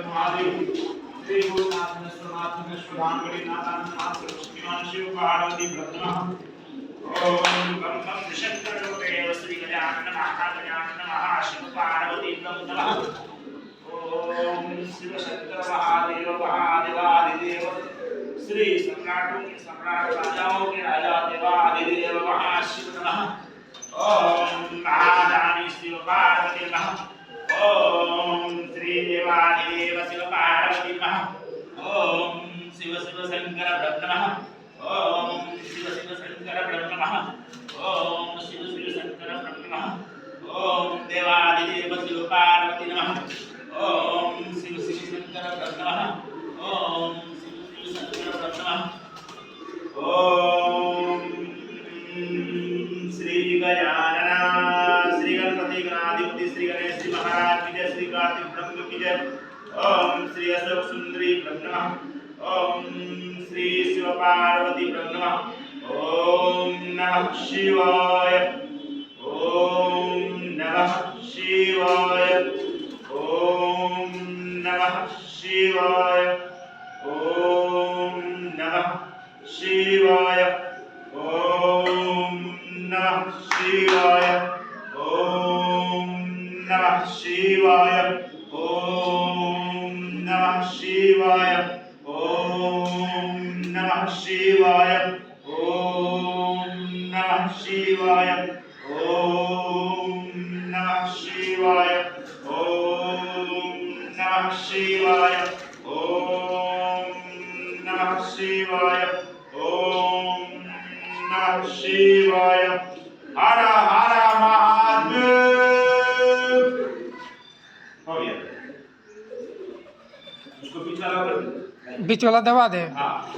श्री गुरुनाथ विश्वनाथ विश्वदान गणनाथ नाथ शिवान शिव पार्वती ब्रह्मा ओम गम गम शंकर देव श्री गजानन महागजानन महाशिव पार्वती ब्रह्मा ओम शिव शंकर महादेव महादेवादिदेव श्री सम्राटों के सम्राट राजाओं के राजा देवादिदेव महाशिव नमः ओम महारानी शिव पार्वती नमः ओम श्री देवादिदेव शिव पार्वती नमः ओम शिव शिव शंकर ब्रह्म नमः ओम शिव शिव शंकर ब्रह्म नमः ओम शिव शिव शंकर ब्रह्म नमः ओम देवादिदेव शिव पार्वती नमः ओम शिव शिव शंकर ब्रह्म नमः ओम शिव शिव शंकर ब्रह्म नमः ओम श्री गजानन श्री गणपति गणाधिपति श्री गणेश जी महाराज की जय श्री कार्तिक ब्रह्म की जय ओम श्री अशोक सुंदरी ब्रह्म नमः ओम श्री शिव पार्वती ब्रह्म नमः ओम नमः शिवाय ओम नमः शिवाय ओम नमः शिवाय ओम नमः शिवाय ओम नमः शिवाय ओम नमः शिवाय ओम नमः शिवाय ओम नमः शिवाय ओम नमः शिवाय ओम नमः शिवाय ओम नमः शिवाय ओम नमः शिवाय ओम नमः शिवाय हर हर महादेव हो गया उसको बीच वाला कर दे बीच वाला दबा दे। हाँ